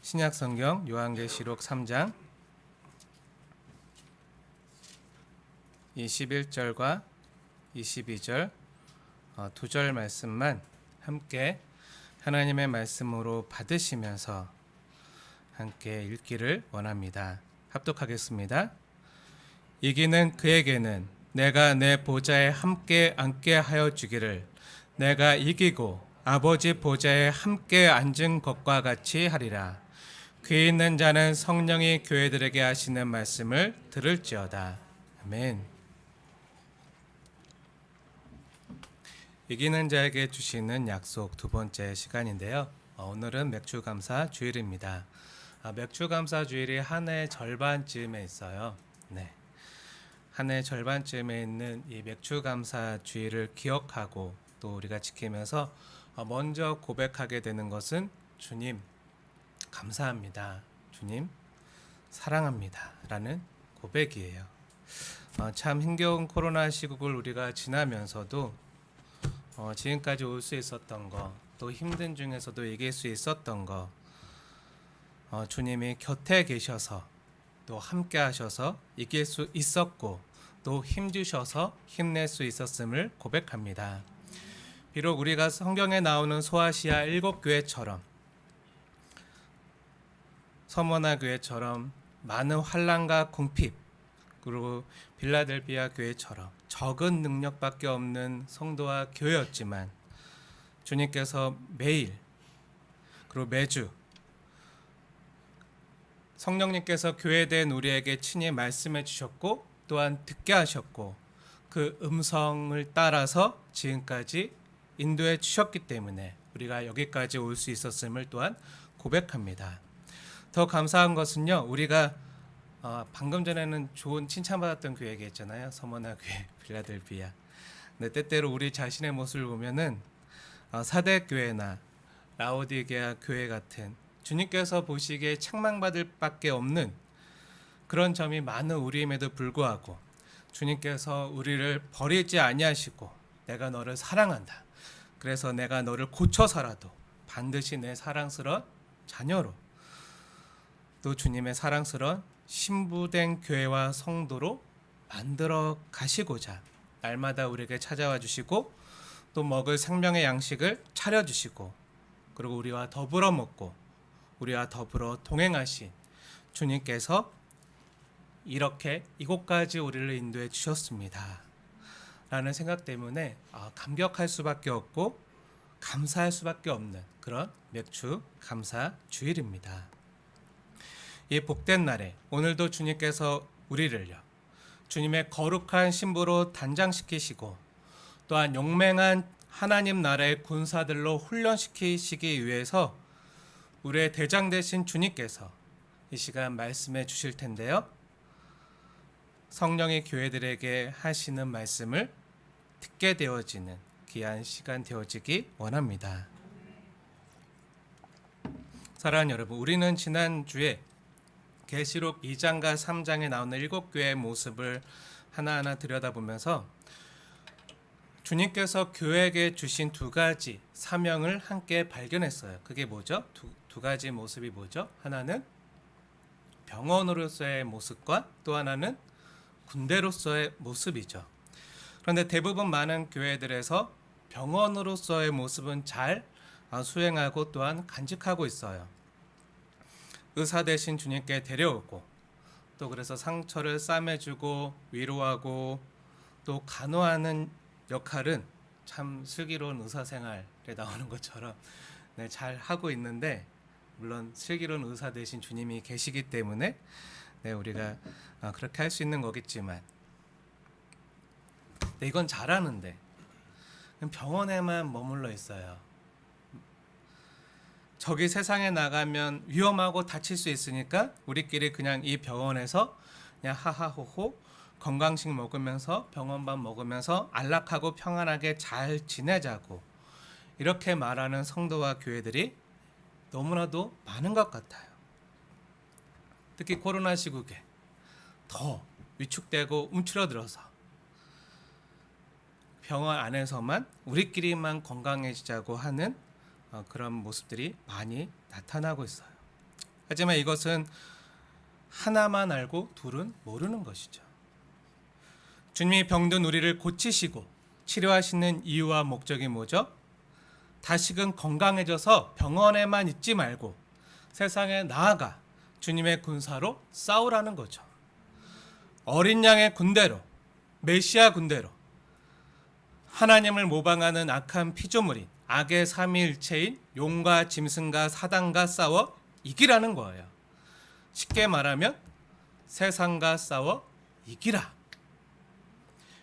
신약성경 요한계시록 3장 21절과 22절 두 절 말씀만 함께 하나님의 말씀으로 받으시면서 함께 읽기를 원합니다. 합독하겠습니다. 이기는 그에게는 내가 내 보좌에 함께 앉게 하여 주기를 내가 이기고 아버지 보좌에 함께 앉은 것과 같이 하리라. 귀 있는 자는 성령이 교회들에게 하시는 말씀을 들을지어다. 아멘. 이기는 자에게 주시는 약속 두 번째 시간인데요. 오늘은 맥주감사 주일입니다. 맥주감사 주일이 한 해 절반쯤에 있어요. 네. 한 해 절반쯤에 있는 이 맥주감사 주일을 기억하고 또 우리가 지키면서 먼저 고백하게 되는 것은 주님 감사합니다. 주님 사랑합니다. 라는 고백이에요. 참 힘겨운 코로나 시국을 우리가 지나면서도 지금까지 올 수 있었던 거, 또 힘든 중에서도 이길 수 있었던 거, 주님이 곁에 계셔서 또 함께 하셔서 이길 수 있었고 또 힘주셔서 힘낼 수 있었음을 고백합니다. 비록 우리가 성경에 나오는 소아시아 7교회처럼 서머나 교회처럼 많은 환난과 궁핍, 그리고 빌라델비아 교회처럼 적은 능력밖에 없는 성도와 교회였지만 주님께서 매일 그리고 매주 성령님께서 교회된 우리에게 친히 말씀해 주셨고 또한 듣게 하셨고 그 음성을 따라서 지금까지 인도해 주셨기 때문에 우리가 여기까지 올 수 있었음을 또한 고백합니다. 더 감사한 것은요, 우리가 방금 전에는 좋은 칭찬받았던 교회 얘기했잖아요. 서머나 교회, 빌라델비아. 근데 때때로 우리 자신의 모습을 보면은 사대 교회나 라오디게아 교회 같은 주님께서 보시기에 책망받을 밖에 없는 그런 점이 많은 우리임에도 불구하고 주님께서 우리를 버리지 아니하시고 내가 너를 사랑한다. 그래서 내가 너를 고쳐서라도 반드시 내 사랑스러운 자녀로 또 주님의 사랑스러운 신부된 교회와 성도로 만들어 가시고자 날마다 우리에게 찾아와 주시고 또 먹을 생명의 양식을 차려주시고 그리고 우리와 더불어 먹고 우리와 더불어 동행하신 주님께서 이렇게 이곳까지 우리를 인도해 주셨습니다. 라는 생각 때문에 감격할 수밖에 없고 감사할 수밖에 없는 그런 맥주 감사 주일입니다. 이 복된 날에 오늘도 주님께서 우리를요 주님의 거룩한 신부로 단장시키시고 또한 용맹한 하나님 나라의 군사들로 훈련시키시기 위해서 우리의 대장 되신 주님께서 이 시간 말씀해 주실 텐데요. 성령이 교회들에게 하시는 말씀을 듣게 되어지는 귀한 시간 되어지기 원합니다. 사랑하는 여러분, 우리는 지난주에 계시록 2장과 3장에 나오는 7교회의 모습을 하나하나 들여다보면서 주님께서 교회에게 주신 두 가지 사명을 함께 발견했어요. 그게 뭐죠? 두 가지 모습이 뭐죠? 하나는 병원으로서의 모습과 또 하나는 군대로서의 모습이죠. 그런데 대부분 많은 교회들에서 병원으로서의 모습은 잘 수행하고 또한 간직하고 있어요. 의사 대신 주님께 데려오고 또 그래서 상처를 싸매주고 위로하고 또 간호하는 역할은 참 슬기로운 의사생활에 나오는 것처럼 잘 하고 있는데 물론 슬기로운 의사 대신 주님이 계시기 때문에 우리가 그렇게 할 수 있는 거겠지만 이건 잘하는데 병원에만 머물러 있어요. 저기 세상에 나가면 위험하고 다칠 수 있으니까 우리끼리 그냥 이 병원에서 그냥 하하호호 건강식 먹으면서 병원밥 먹으면서 안락하고 평안하게 잘 지내자고 이렇게 말하는 성도와 교회들이 너무나도 많은 것 같아요. 특히 코로나 시국에 더 위축되고 움츠러들어서 병원 안에서만 우리끼리만 건강해지자고 하는 그런 모습들이 많이 나타나고 있어요. 하지만 이것은 하나만 알고 둘은 모르는 것이죠. 주님이 병든 우리를 고치시고 치료하시는 이유와 목적이 뭐죠? 다시금 건강해져서 병원에만 있지 말고 세상에 나아가 주님의 군사로 싸우라는 거죠. 어린 양의 군대로, 메시아 군대로 하나님을 모방하는 악한 피조물인 악의 삼위일체인 용과 짐승과 사단과 싸워 이기라는 거예요. 쉽게 말하면 세상과 싸워 이기라.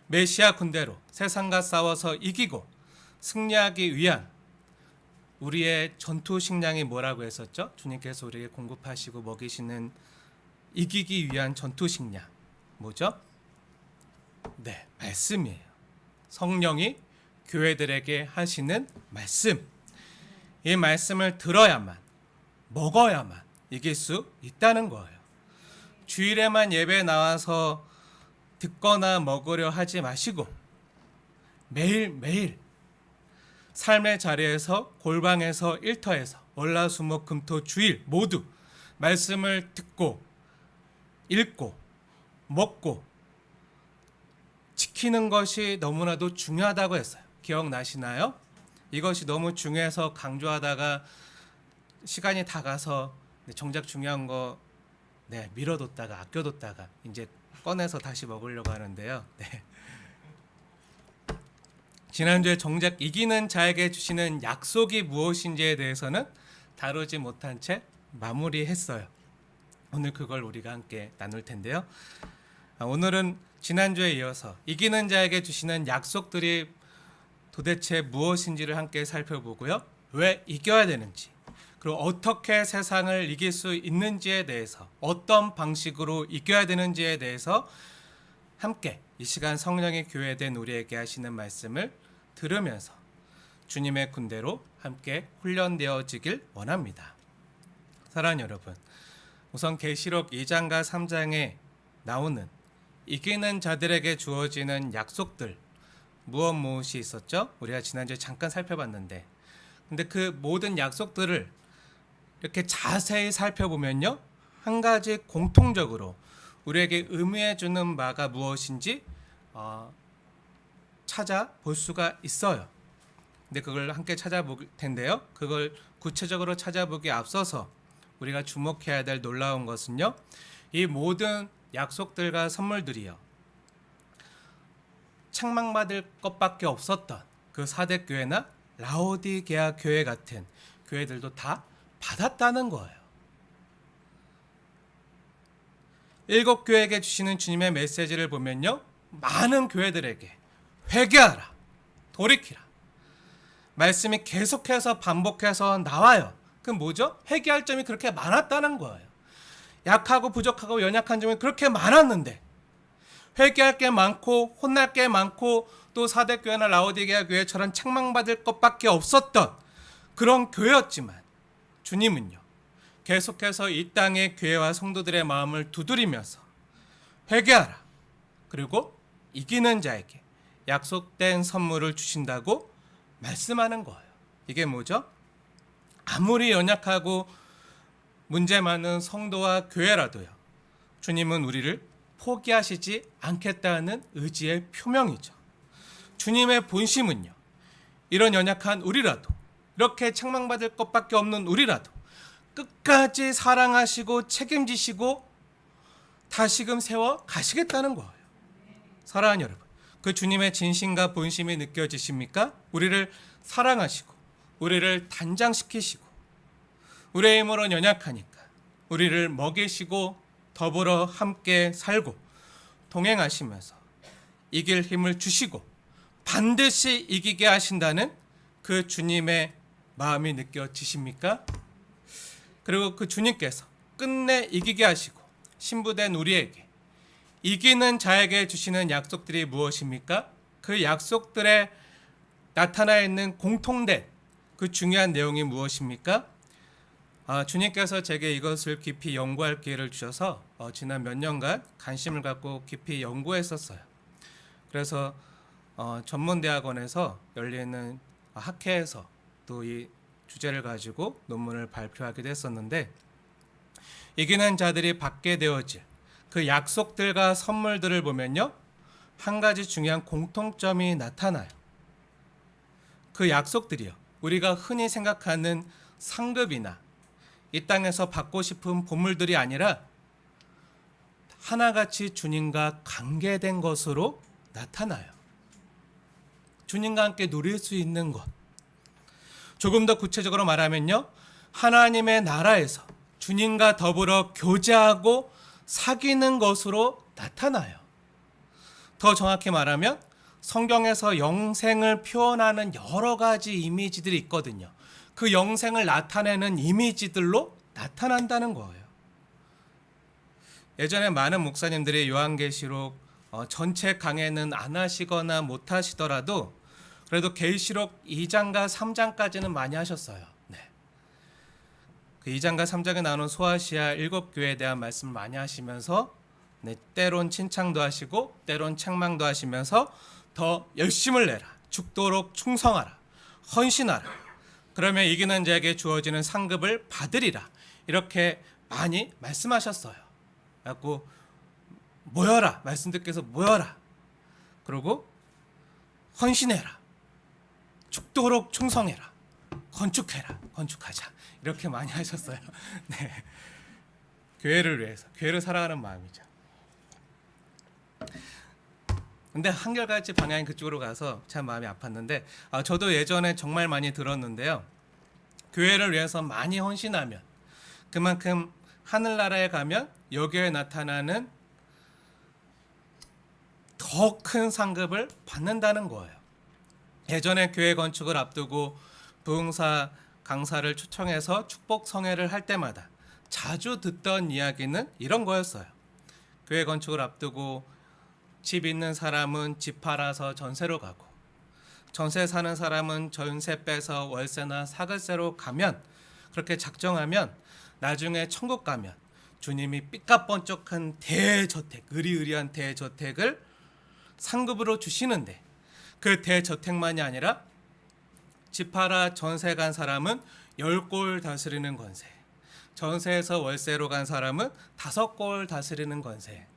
메시아 군대로 세상과 싸워서 이기고 승리하기 위한 우리의 전투 식량이 뭐라고 했었죠? 주님께서 우리에게 공급하시고 먹이시는 이기기 위한 전투 식량 뭐죠? 네, 말씀이에요. 성령이 교회들에게 하시는 말씀. 이 말씀을 들어야만, 먹어야만 이길 수 있다는 거예요. 주일에만 예배 나와서 듣거나 먹으려 하지 마시고 매일매일 삶의 자리에서, 골방에서, 일터에서 월화수목 금토 주일 모두 말씀을 듣고 읽고 먹고 지키는 것이 너무나도 중요하다고 했어요. 기억나시나요? 이것이 너무 중요해서 강조하다가 시간이 다 가서 정작 중요한 거 미뤄뒀다가 아껴뒀다가 이제 꺼내서 다시 먹으려고 하는데요. 네. 지난주에 정작 이기는 자에게 주시는 약속이 무엇인지에 대해서는 다루지 못한 채 마무리했어요. 오늘 그걸 우리가 함께 나눌 텐데요. 오늘은 지난주에 이어서 이기는 자에게 주시는 약속들이 도대체 무엇인지를 함께 살펴보고요. 왜 이겨야 되는지, 그리고 어떻게 세상을 이길 수 있는지에 대해서, 어떤 방식으로 이겨야 되는지에 대해서 함께 이 시간 성령의 교회된 우리에게 하시는 말씀을 들으면서 주님의 군대로 함께 훈련되어지길 원합니다. 사랑하는 여러분, 우선 계시록 2장과 3장에 나오는 이기는 자들에게 주어지는 약속들 무엇이 있었죠? 우리가 지난주에 잠깐 살펴봤는데, 근데 그 모든 약속들을 이렇게 자세히 살펴보면요, 한 가지 공통적으로 우리에게 의미해 주는 바가 무엇인지 찾아볼 수가 있어요. 근데 그걸 함께 찾아볼 텐데요, 그걸 구체적으로 찾아보기에 앞서서 우리가 주목해야 될 놀라운 것은요, 이 모든 약속들과 선물들이요, 책망받을 것밖에 없었던 그 사대 교회나 라오디게아 교회 같은 교회들도 다 받았다는 거예요. 7 교회에게 주시는 주님의 메시지를 보면요, 많은 교회들에게 회개하라, 돌이키라 말씀이 계속해서 반복해서 나와요. 그 뭐죠? 회개할 점이 그렇게 많았다는 거예요. 약하고 부족하고 연약한 점이 그렇게 많았는데 회개할 게 많고 혼날 게 많고 또 사대교회나 라오디게아 교회처럼 책망받을 것밖에 없었던 그런 교회였지만, 주님은요 계속해서 이 땅의 교회와 성도들의 마음을 두드리면서 회개하라, 그리고 이기는 자에게 약속된 선물을 주신다고 말씀하는 거예요. 이게 뭐죠? 아무리 연약하고 문제 많은 성도와 교회라도요, 주님은 우리를 포기하시지 않겠다는 의지의 표명이죠. 주님의 본심은요, 이런 연약한 우리라도, 이렇게 책망받을 것밖에 없는 우리라도 끝까지 사랑하시고 책임지시고 다시금 세워 가시겠다는 거예요. 사랑하는 여러분, 그 주님의 진심과 본심이 느껴지십니까? 우리를 사랑하시고 우리를 단장시키시고 우리의 힘으로는 연약하니까 우리를 먹이시고 더불어 함께 살고 동행하시면서 이길 힘을 주시고 반드시 이기게 하신다는 그 주님의 마음이 느껴지십니까? 그리고 그 주님께서 끝내 이기게 하시고 신부된 우리에게 이기는 자에게 주시는 약속들이 무엇입니까? 그 약속들에 나타나 있는 공통된 그 중요한 내용이 무엇입니까? 주님께서 제게 이것을 깊이 연구할 기회를 주셔서 지난 몇 년간 관심을 갖고 깊이 연구했었어요. 그래서 전문대학원에서 열리는 학회에서 또 이 주제를 가지고 논문을 발표하기도 했었는데, 이기는 자들이 받게 되어질 그 약속들과 선물들을 보면요, 한 가지 중요한 공통점이 나타나요. 그 약속들이요, 우리가 흔히 생각하는 상급이나 이 땅에서 받고 싶은 보물들이 아니라 하나같이 주님과 관계된 것으로 나타나요. 주님과 함께 누릴 수 있는 것. 조금 더 구체적으로 말하면요, 하나님의 나라에서 주님과 더불어 교제하고 사귀는 것으로 나타나요. 더 정확히 말하면 성경에서 영생을 표현하는 여러 가지 이미지들이 있거든요. 그 영생을 나타내는 이미지들로 나타난다는 거예요. 예전에 많은 목사님들이 요한계시록 전체 강해는 안 하시거나 못 하시더라도 그래도 계시록 2장과 3장까지는 많이 하셨어요. 네. 그 2장과 3장에 나오는 소아시아 7교회에 대한 말씀을 많이 하시면서 때론 칭찬도 하시고 때론 책망도 하시면서 더 열심을 내라, 죽도록 충성하라, 헌신하라, 그러면 이기는 자에게 주어지는 상급을 받으리라, 이렇게 많이 말씀하셨어요. 그래갖고 모여라, 말씀 듣기 위해서 모여라, 그리고 헌신해라, 죽도록 충성해라, 건축해라, 건축하자, 이렇게 많이 하셨어요. 네. 교회를 위해서, 교회를 사랑하는 마음이죠. 근데 한결같이 방향이 그쪽으로 가서 참 마음이 아팠는데, 저도 예전에 정말 많이 들었는데요, 교회를 위해서 많이 헌신하면 그만큼 하늘나라에 가면 여기에 나타나는 더 큰 상급을 받는다는 거예요. 예전에 교회 건축을 앞두고 부흥사 강사를 초청해서 축복 성회를 할 때마다 자주 듣던 이야기는 이런 거였어요. 교회 건축을 앞두고 집 있는 사람은 집 팔아서 전세로 가고, 전세 사는 사람은 전세 빼서 월세나 사글세로 가면, 그렇게 작정하면 나중에 천국 가면 주님이 삐까번쩍한 대저택, 의리의리한 대저택을 상급으로 주시는데, 그 대저택만이 아니라 집 팔아 전세 간 사람은 10골 다스리는 권세, 전세에서 월세로 간 사람은 5골 다스리는 권세,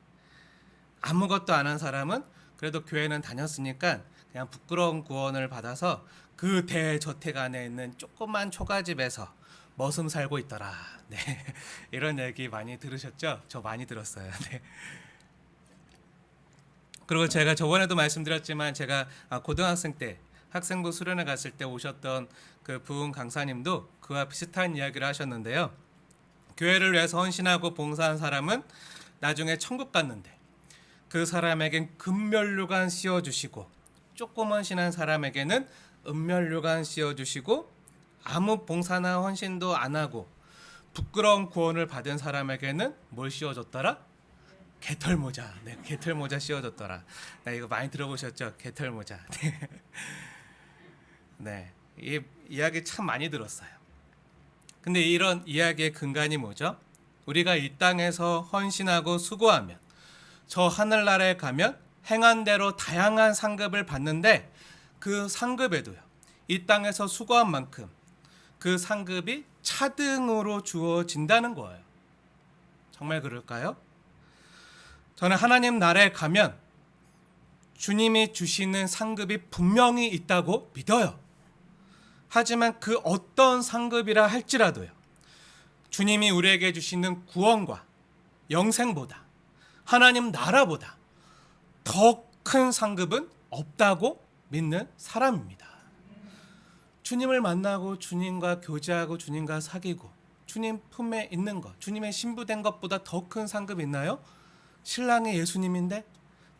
아무것도 안 한 사람은 그래도 교회는 다녔으니까 그냥 부끄러운 구원을 받아서 그 대저택 안에 있는 조그만 초가집에서 머슴 살고 있더라. 네. 이런 얘기 많이 들으셨죠? 저 많이 들었어요. 네. 그리고 제가 저번에도 말씀드렸지만, 제가 고등학생 때 학생부 수련회 갔을 때 오셨던 그 부흥 강사님도 그와 비슷한 이야기를 하셨는데요. 교회를 위해서 헌신하고 봉사한 사람은 나중에 천국 갔는데 그 사람에겐 금면류관 씌워주시고, 조금 헌신한 사람에게는 은면류관 씌워주시고, 아무 봉사나 헌신도 안 하고 부끄러운 구원을 받은 사람에게는 뭘 씌워줬더라? 개털모자. 네, 개털모자 씌워줬더라. 네, 이거 많이 들어보셨죠? 개털모자. 네. 네, 이 이야기 참 많이 들었어요. 근데 이런 이야기의 근간이 뭐죠? 우리가 이 땅에서 헌신하고 수고하면 저 하늘나라에 가면 행한 대로 다양한 상급을 받는데, 그 상급에도요, 이 땅에서 수고한 만큼 그 상급이 차등으로 주어진다는 거예요. 정말 그럴까요? 저는 하나님 나라에 가면 주님이 주시는 상급이 분명히 있다고 믿어요. 하지만 그 어떤 상급이라 할지라도요, 주님이 우리에게 주시는 구원과 영생보다, 하나님 나라보다 더 큰 상급은 없다고 믿는 사람입니다. 주님을 만나고 주님과 교제하고 주님과 사귀고 주님 품에 있는 것, 주님의 신부된 것보다 더 큰 상급 있나요? 신랑이 예수님인데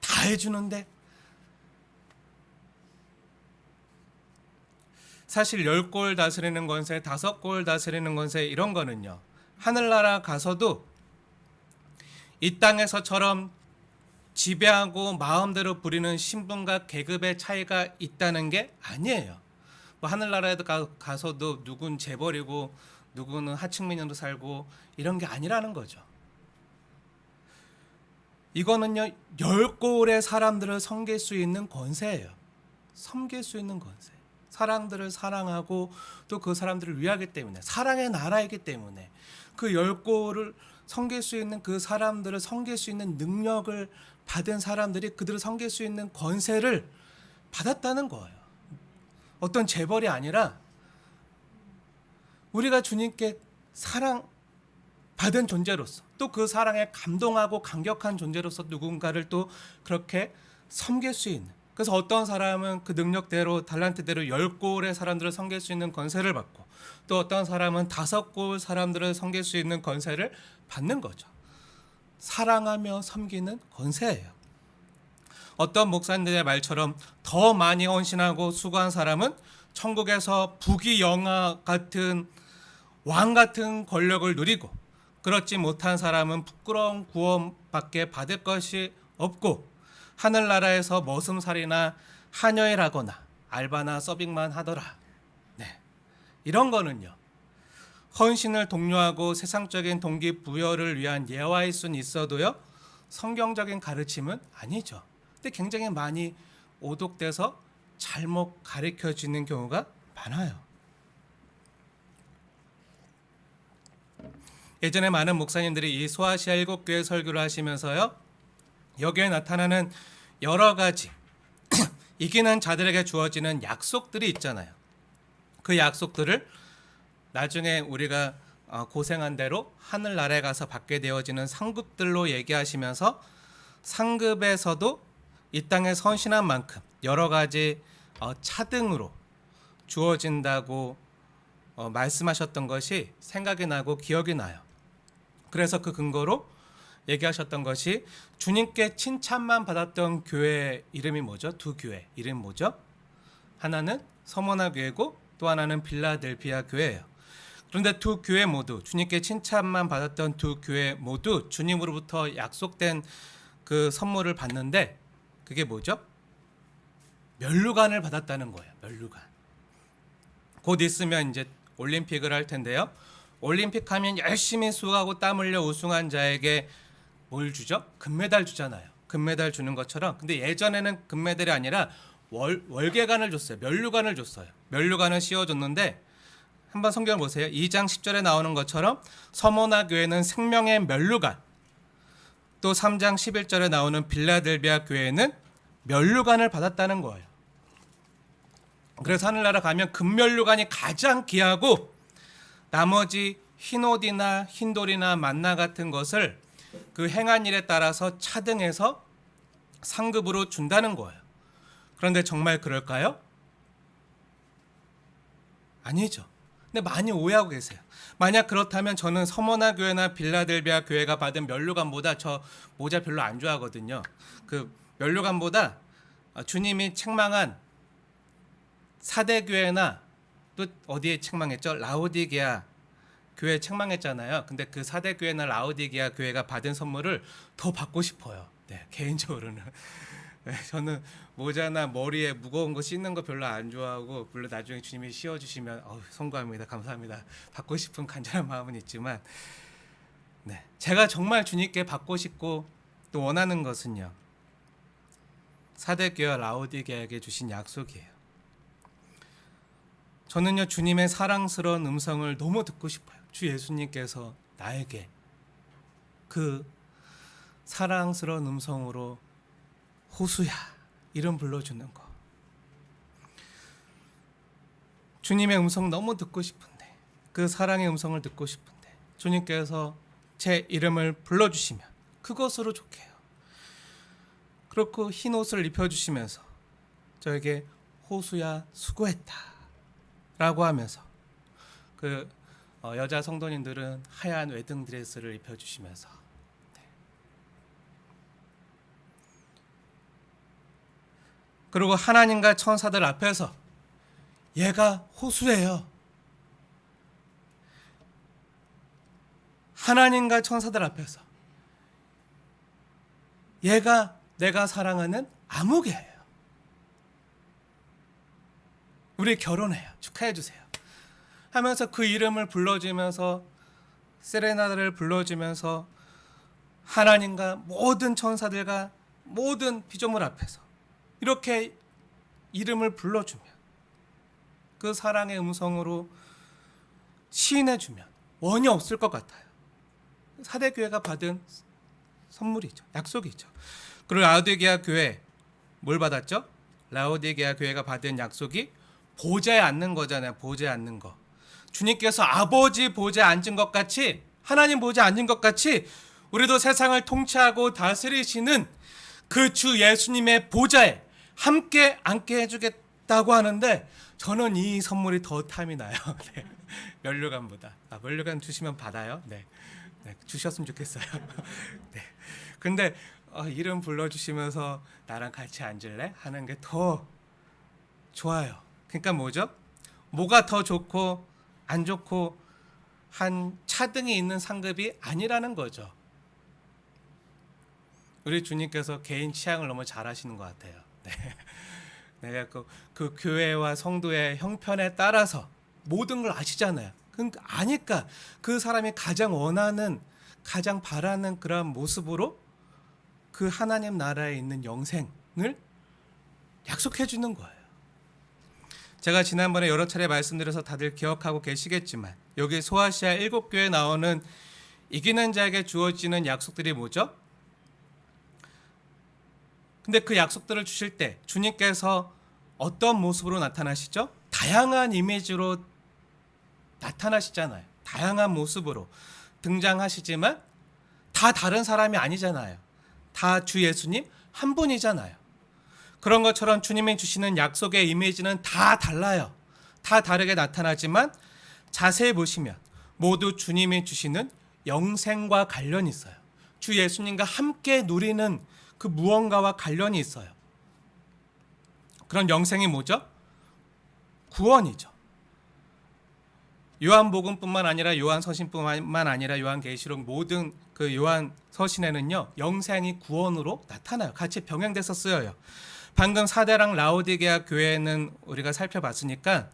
다 해주는데. 사실 10골 다스리는 권세, 5골 다스리는 권세, 이런 거는요, 하늘나라 가서도 이 땅에서처럼 지배하고 마음대로 부리는 신분과 계급의 차이가 있다는 게 아니에요. 뭐 하늘나라에도 가서도 누군 재벌이고 누구는 하층민으로 살고 이런 게 아니라는 거죠. 이거는요, 10골의 사람들을 섬길 수 있는 권세예요. 섬길 수 있는 권세. 사람들을 사랑하고 또 그 사람들을 위하기 때문에, 사랑의 나라이기 때문에 그 열고를 섬길 수 있는, 그 사람들을 섬길 수 있는 능력을 받은 사람들이 그들을 섬길 수 있는 권세를 받았다는 거예요. 어떤 재벌이 아니라 우리가 주님께 사랑받은 존재로서, 또 그 사랑에 감동하고 감격한 존재로서 누군가를 또 그렇게 섬길 수 있는, 그래서 어떤 사람은 그 능력대로 달란트대로 10골의 사람들을 섬길 수 있는 권세를 받고, 또 어떤 사람은 5골 사람들을 섬길 수 있는 권세를 받는 거죠. 사랑하며 섬기는 권세예요. 어떤 목사님들의 말처럼 더 많이 헌신하고 수고한 사람은 천국에서 부귀영화 같은 왕 같은 권력을 누리고, 그렇지 못한 사람은 부끄러운 구원밖에 받을 것이 없고 하늘나라에서 머슴살이나 한여일하거나 알바나 서빙만 하더라. 네, 이런 거는요, 헌신을 독려하고 세상적인 동기부여를 위한 예화일 수는 있어도요, 성경적인 가르침은 아니죠. 근데 굉장히 많이 오독돼서 잘못 가르쳐지는 경우가 많아요. 예전에 많은 목사님들이 이 소아시아 7교회 설교를 하시면서요, 여기에 나타나는 여러 가지 이기는 자들에게 주어지는 약속들이 있잖아요. 그 약속들을 나중에 우리가 고생한 대로 하늘나라에 가서 받게 되어지는 상급들로 얘기하시면서, 상급에서도 이 땅에 헌신한 만큼 여러 가지 차등으로 주어진다고 말씀하셨던 것이 생각이 나고 기억이 나요. 그래서 그 근거로 얘기하셨던 것이, 주님께 칭찬만 받았던 교회 이름이 뭐죠? 두 교회 이름 뭐죠? 하나는 서머나 교회고 또 하나는 빌라델피아 교회예요. 그런데 두 교회 모두, 주님께 칭찬만 받았던 두 교회 모두 주님으로부터 약속된 그 선물을 받는데, 그게 뭐죠? 면류관을 받았다는 거예요. 면류관. 곧 있으면 이제 올림픽을 할 텐데요. 올림픽 하면 열심히 수고하고 땀 흘려 우승한 자에게 뭘 주죠? 금메달 주잖아요. 금메달 주는 것처럼. 근데 예전에는 금메달이 아니라 월계관을 줬어요. 면류관을 줬어요. 면류관을 씌워줬는데, 한번 성경을 보세요. 2장 10절에 나오는 것처럼 서머나 교회는 생명의 면류관, 또 3장 11절에 나오는 빌라델비아 교회는 면류관을 받았다는 거예요. 그래서 하늘나라 가면 금면류관이 가장 귀하고, 나머지 흰옷이나 흰돌이나 만나 같은 것을 그 행한 일에 따라서 차등해서 상급으로 준다는 거예요. 그런데 정말 그럴까요? 아니죠. 근데 많이 오해하고 계세요. 만약 그렇다면 저는 서머나 교회나 빌라델비아 교회가 받은 면류관보다, 저 모자 별로 안 좋아하거든요. 그 면류관보다 주님이 책망한 사대교회나 또 어디에 책망했죠? 라오디게아 교회 책망했잖아요. 근데 그 사대교회나 라오디게아 교회가 받은 선물을 더 받고 싶어요. 네, 개인적으로는. 네, 저는 모자나 머리에 무거운 거 씻는 거 별로 안 좋아하고, 물론 나중에 주님이 씌워주시면 송구합니다. 감사합니다. 받고 싶은 간절한 마음은 있지만, 네, 제가 정말 주님께 받고 싶고 또 원하는 것은요, 사대교회와 라오디게아에게 주신 약속이에요. 저는요, 주님의 사랑스러운 음성을 너무 듣고 싶어요. 주 예수님께서 나에게 그 사랑스러운 음성으로 호수야 이름 불러주는 거, 주님의 음성 너무 듣고 싶은데, 그 사랑의 음성을 듣고 싶은데 주님께서 제 이름을 불러주시면 그것으로 좋게 해요. 그렇고 흰 옷을 입혀주시면서 저에게 호수야 수고했다 라고 하면서, 그 여자 성도님들은 하얀 웨딩 드레스를 입혀주시면서, 네. 그리고 하나님과 천사들 앞에서 얘가 호수예요. 하나님과 천사들 앞에서 얘가 내가 사랑하는 아무개예요. 우리 결혼해요. 축하해 주세요. 하면서 그 이름을 불러주면서, 세레나를 불러주면서, 하나님과 모든 천사들과 모든 피조물 앞에서 이렇게 이름을 불러주면 그 사랑의 음성으로 시인해주면 원이 없을 것 같아요. 사대교회가 받은 선물이죠. 약속이죠. 그리고 라오디게아 교회 뭘 받았죠? 라오디게아 교회가 받은 약속이 보좌에 앉는 거잖아요. 보좌에 앉는 거. 주님께서 아버지 보좌에 앉은 것 같이, 하나님 보좌에 앉은 것 같이 우리도 세상을 통치하고 다스리시는 그 주 예수님의 보좌에 함께 앉게 해주겠다고 하는데, 저는 이 선물이 더 탐이 나요. 네. 면류관보다. 면류관 주시면 받아요. 네. 주셨으면 좋겠어요. 네. 근데 이름 불러주시면서 나랑 같이 앉을래? 하는 게 더 좋아요. 그러니까 뭐죠? 뭐가 더 좋고 안 좋고 한 차등이 있는 상급이 아니라는 거죠. 우리 주님께서 개인 취향을 너무 잘 하시는 것 같아요. 네. 내가 그 교회와 성도의 형편에 따라서 모든 걸 아시잖아요. 그러니까 아니까 그 사람이 가장 원하는, 가장 바라는 그런 모습으로 그 하나님 나라에 있는 영생을 약속해 주는 거예요. 제가 지난번에 여러 차례 말씀드려서 다들 기억하고 계시겠지만, 여기 소아시아 7교회에 나오는 이기는 자에게 주어지는 약속들이 뭐죠? 근데 그 약속들을 주실 때 주님께서 어떤 모습으로 나타나시죠? 다양한 이미지로 나타나시잖아요. 다양한 모습으로 등장하시지만 다 다른 사람이 아니잖아요. 다 주 예수님 한 분이잖아요. 그런 것처럼 주님이 주시는 약속의 이미지는 다 달라요. 다 다르게 나타나지만 자세히 보시면 모두 주님이 주시는 영생과 관련이 있어요. 주 예수님과 함께 누리는 그 무언가와 관련이 있어요. 그런 영생이 뭐죠? 구원이죠. 요한복음뿐만 아니라 요한서신뿐만 아니라 요한계시록 모든 그 요한서신에는요, 영생이 구원으로 나타나요. 같이 병행돼서 쓰여요. 방금 사대랑 라오디게아 교회는 우리가 살펴봤으니까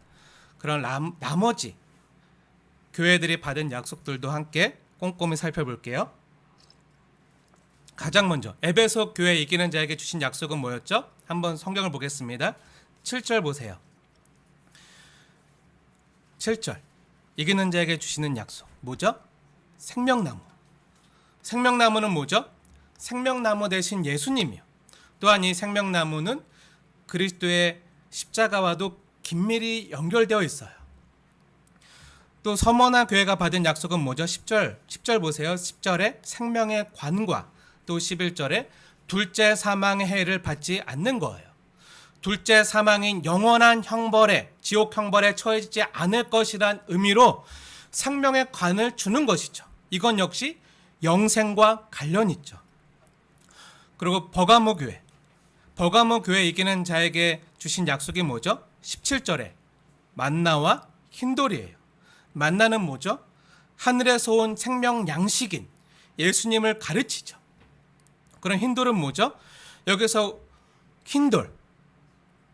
그런 나머지 교회들이 받은 약속들도 함께 꼼꼼히 살펴볼게요. 가장 먼저 에베소 교회 이기는 자에게 주신 약속은 뭐였죠? 한번 성경을 보겠습니다. 7절 보세요. 7절 이기는 자에게 주시는 약속 뭐죠? 생명나무. 생명나무는 뭐죠? 생명나무 대신 예수님이요. 또한 이 생명나무는 그리스도의 십자가와도 긴밀히 연결되어 있어요. 또 서머나 교회가 받은 약속은 뭐죠? 10절 보세요. 10절에 생명의 관과 또 11절에 둘째 사망의 해를 받지 않는 거예요. 둘째 사망인 영원한 형벌에, 지옥 형벌에 처해지지 않을 것이란 의미로 생명의 관을 주는 것이죠. 이건 역시 영생과 관련이 있죠. 그리고 버가모 교회 이기는 자에게 주신 약속이 뭐죠? 17절에 만나와 흰돌이에요. 만나는 뭐죠? 하늘에서 온 생명 양식인 예수님을 가르치죠. 그럼 흰돌은 뭐죠? 여기서 흰돌,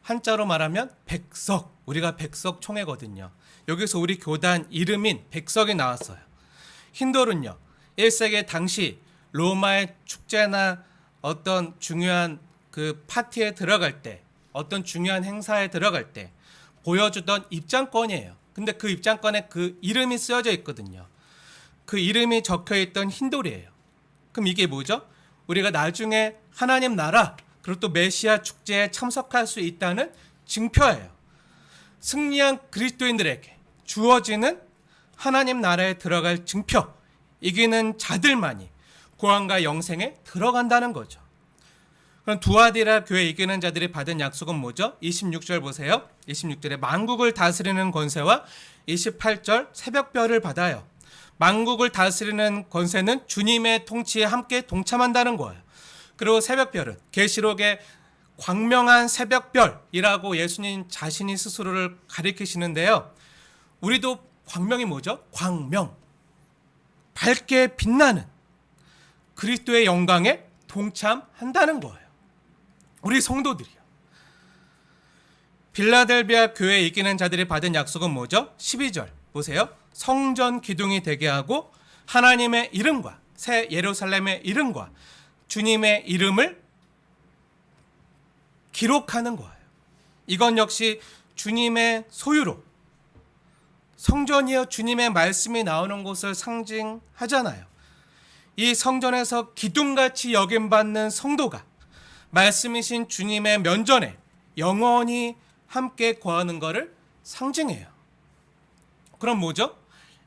한자로 말하면 백석, 우리가 백석 총회거든요. 여기서 우리 교단 이름인 백석이 나왔어요. 흰돌은요, 1세기 당시 로마의 축제나 어떤 중요한 그 파티에 들어갈 때, 어떤 중요한 행사에 들어갈 때 보여주던 입장권이에요. 근데 그 입장권에 그 이름이 쓰여져 있거든요. 그 이름이 적혀있던 흰돌이에요. 그럼 이게 뭐죠? 우리가 나중에 하나님 나라, 그리고 또 메시아 축제에 참석할 수 있다는 증표예요. 승리한 그리스도인들에게 주어지는 하나님 나라에 들어갈 증표, 이기는 자들만이 구원과 영생에 들어간다는 거죠. 그럼 두아디라 교회 이기는 자들이 받은 약속은 뭐죠? 26절 보세요. 26절에 만국을 다스리는 권세와 28절 새벽별을 받아요. 만국을 다스리는 권세는 주님의 통치에 함께 동참한다는 거예요. 그리고 새벽별은 계시록의 광명한 새벽별이라고 예수님 자신이 스스로를 가리키시는데요. 우리도 광명이 뭐죠? 광명, 밝게 빛나는 그리스도의 영광에 동참한다는 거예요. 우리 성도들이요. 빌라델비아 교회에 이기는 자들이 받은 약속은 뭐죠? 12절 보세요. 성전 기둥이 되게 하고 하나님의 이름과 새 예루살렘의 이름과 주님의 이름을 기록하는 거예요. 이건 역시 주님의 소유로, 성전이여 주님의 말씀이 나오는 곳을 상징하잖아요. 이 성전에서 기둥같이 여김받는 성도가 말씀이신 주님의 면전에 영원히 함께 거하는 것을 상징해요. 그럼 뭐죠?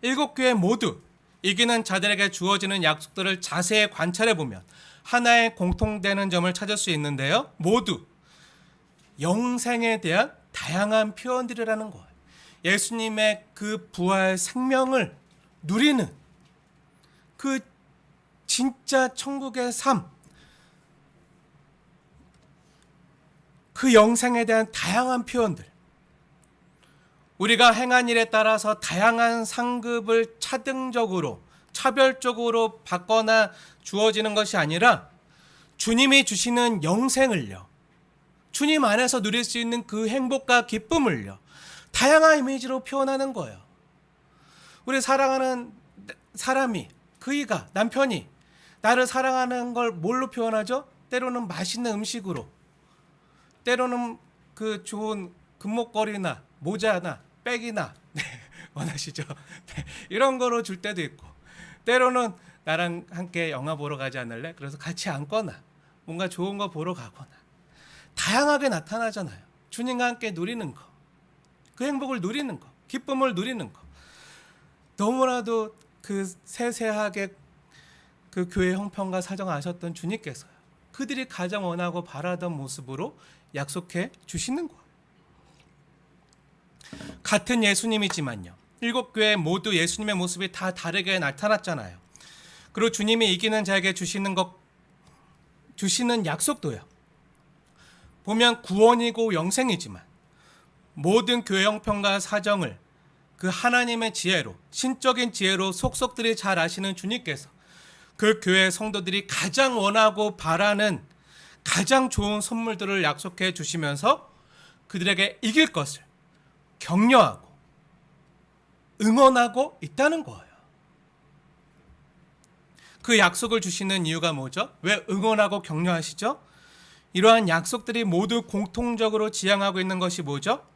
7교회 모두 이기는 자들에게 주어지는 약속들을 자세히 관찰해 보면 하나의 공통되는 점을 찾을 수 있는데요. 모두 영생에 대한 다양한 표현들이라는 거예요. 예수님의 그 부활 생명을 누리는 그 진짜 천국의 삶, 그 영생에 대한 다양한 표현들, 우리가 행한 일에 따라서 다양한 상급을 차등적으로 차별적으로 받거나 주어지는 것이 아니라 주님이 주시는 영생을요, 주님 안에서 누릴 수 있는 그 행복과 기쁨을요, 다양한 이미지로 표현하는 거예요. 우리 사랑하는 사람이, 그이가, 남편이 나를 사랑하는 걸 뭘로 표현하죠? 때로는 맛있는 음식으로, 때로는 그 좋은 금목걸이나 모자나 백이나 원하시죠? 이런 거로 줄 때도 있고, 때로는 나랑 함께 영화 보러 가지 않을래? 그래서 같이 앉거나 뭔가 좋은 거 보러 가거나 다양하게 나타나잖아요. 주님과 함께 누리는 거, 그 행복을 누리는 거, 기쁨을 누리는 거. 너무나도 그 세세하게 그 교회 형편과 사정 아셨던 주님께서요, 그들이 가장 원하고 바라던 모습으로 약속해 주시는 거예요. 같은 예수님이지만요, 7교회 모두 예수님의 모습이 다 다르게 나타났잖아요. 그리고 주님이 이기는 자에게 주시는 약속도요, 보면 구원이고 영생이지만 모든 교회 형편과 사정을 그 하나님의 지혜로, 신적인 지혜로 속속들이 잘 아시는 주님께서 그 교회 성도들이 가장 원하고 바라는 가장 좋은 선물들을 약속해 주시면서 그들에게 이길 것을 격려하고 응원하고 있다는 거예요. 그 약속을 주시는 이유가 뭐죠? 왜 응원하고 격려하시죠? 이러한 약속들이 모두 공통적으로 지향하고 있는 것이 뭐죠?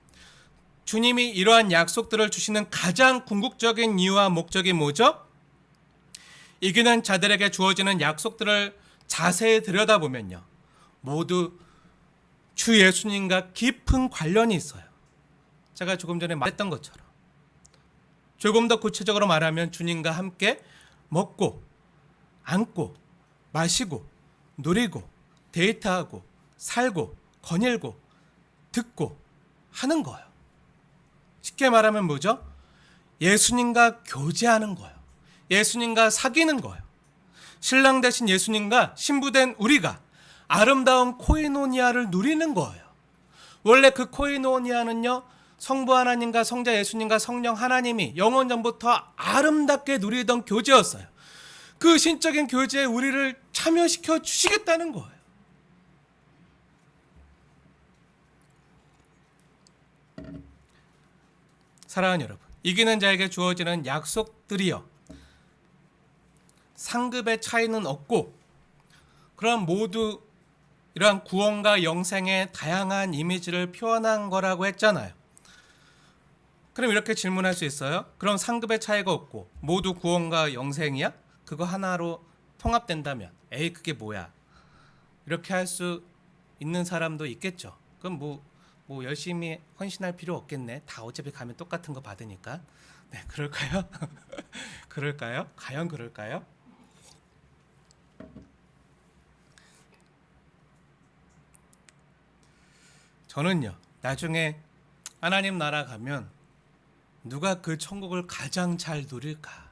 주님이 이러한 약속들을 주시는 가장 궁극적인 이유와 목적이 뭐죠? 이기는 자들에게 주어지는 약속들을 자세히 들여다보면요, 모두 주 예수님과 깊은 관련이 있어요. 제가 조금 전에 말했던 것처럼 조금 더 구체적으로 말하면 주님과 함께 먹고 앉고 마시고 누리고 데이트하고 살고 거닐고 듣고 하는 거예요. 쉽게 말하면 뭐죠? 예수님과 교제하는 거예요. 예수님과 사귀는 거예요. 신랑 되신 예수님과 신부된 우리가 아름다운 코이노니아를 누리는 거예요. 원래 그 코이노니아는요, 성부 하나님과 성자 예수님과 성령 하나님이 영원 전부터 아름답게 누리던 교제였어요. 그 신적인 교제에 우리를 참여시켜 주시겠다는 거예요. 사랑하는 여러분, 이기는 자에게 주어지는 약속들이요, 상급의 차이는 없고, 그럼 모두 이러한 구원과 영생의 다양한 이미지를 표현한 거라고 했잖아요. 그럼 이렇게 질문할 수 있어요. 그럼 상급의 차이가 없고 모두 구원과 영생이야? 그거 하나로 통합된다면 에이 그게 뭐야? 이렇게 할 수 있는 사람도 있겠죠. 그럼 뭐 열심히 헌신할 필요 없겠네. 다 어차피 가면 똑같은 거 받으니까. 네, 그럴까요? 그럴까요? 과연 그럴까요? 저는요, 나중에 하나님 나라 가면 누가 그 천국을 가장 잘 누릴까?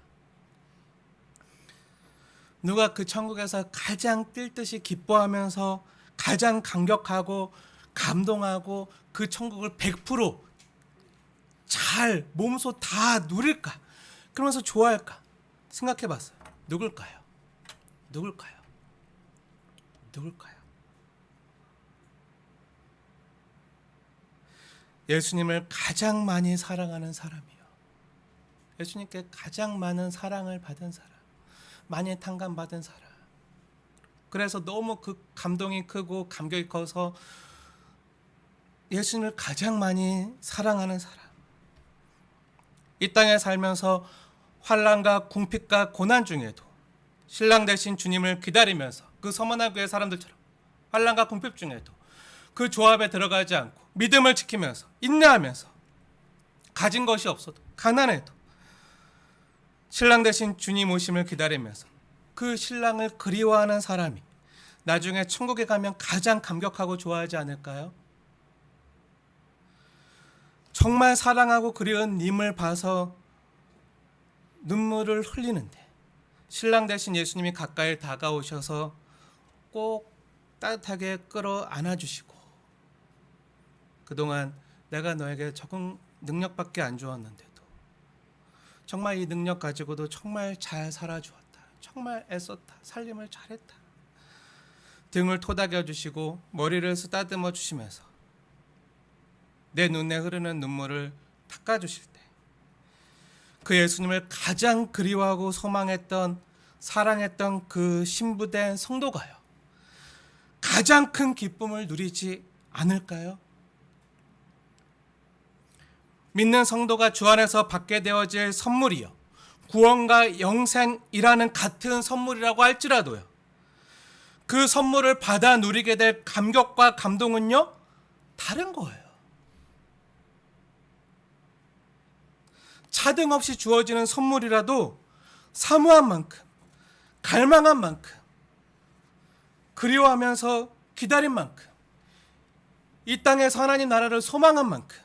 누가 그 천국에서 가장 뛸 듯이 기뻐하면서 가장 감격하고 감동하고 그 천국을 100%잘 몸소 다 누릴까? 그러면서 좋아할까? 생각해 봤어요. 누굴까요? 누굴까요? 누굴까요? 예수님을 가장 많이 사랑하는 사람이요. 예수님께 가장 많은 사랑을 받은 사람, 많이 탕감받은 사람. 그래서 너무 그 감동이 크고 감격이 커서 예수님을 가장 많이 사랑하는 사람, 이 땅에 살면서 환난과 궁핍과 고난 중에도 신랑 되신 주님을 기다리면서 그 서머나 교회 사람들처럼 환난과 궁핍 중에도 그 조합에 들어가지 않고 믿음을 지키면서 인내하면서 가진 것이 없어도 가난해도 신랑 되신 주님 오심을 기다리면서 그 신랑을 그리워하는 사람이 나중에 천국에 가면 가장 감격하고 좋아하지 않을까요? 정말 사랑하고 그리운 님을 봐서 눈물을 흘리는데 신랑 되신 예수님이 가까이 다가오셔서 꼭 따뜻하게 끌어 안아주시고, 그동안 내가 너에게 적응 능력밖에 안 주었는데도 정말 이 능력 가지고도 정말 잘 살아주었다, 정말 애썼다, 살림을 잘했다, 등을 토닥여 주시고 머리를 쓰다듬어 주시면서 내 눈에 흐르는 눈물을 닦아 주실 때 그 예수님을 가장 그리워하고 소망했던, 사랑했던 그 신부된 성도가요, 가장 큰 기쁨을 누리지 않을까요? 믿는 성도가 주 안에서 받게 되어질 선물이요, 구원과 영생이라는 같은 선물이라고 할지라도요, 그 선물을 받아 누리게 될 감격과 감동은요, 다른 거예요. 차등 없이 주어지는 선물이라도 사모한 만큼, 갈망한 만큼, 그리워하면서 기다린 만큼, 이 땅에서 하나님 나라를 소망한 만큼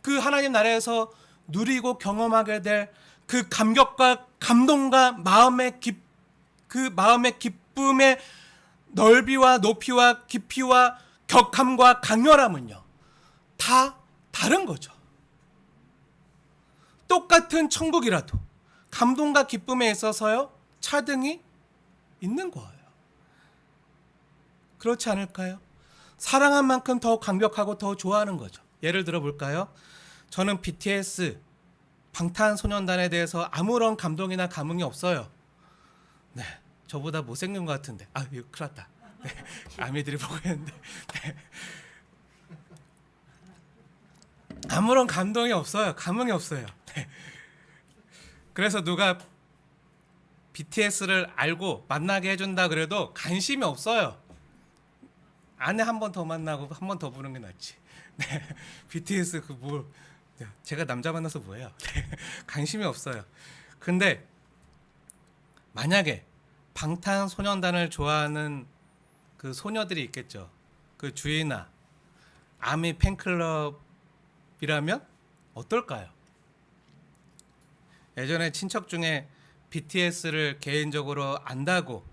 그 하나님 나라에서 누리고 경험하게 될 그 감격과 감동과 그 마음의 기쁨의 넓이와 높이와 깊이와 격함과 강렬함은요, 다 다른 거죠. 똑같은 천국이라도 감동과 기쁨에 있어서요, 차등이 있는 거예요. 그렇지 않을까요? 사랑한 만큼 더 감격하고 더 좋아하는 거죠. 예를 들어 볼까요? 저는 BTS 방탄소년단에 대해서 아무런 감동이나 감흥이 없어요. 네, 저보다 못생긴 것 같은데, 이거 큰일 났다. 네, 아미들이 보고 있는데, 네. 아무런 감동이 없어요. 감흥이 없어요. 네. 그래서 누가 BTS를 알고 만나게 해준다 그래도 관심이 없어요. 안에 한 번 더 만나고 한 번 더 보는 게 낫지. 네. BTS 제가 남자 만나서 뭐예요? 네. 관심이 없어요. 근데 만약에 방탄소년단을 좋아하는 그 소녀들이 있겠죠. 그 주위나 아미 팬클럽이라면 어떨까요? 예전에 친척 중에 BTS를 개인적으로 안다고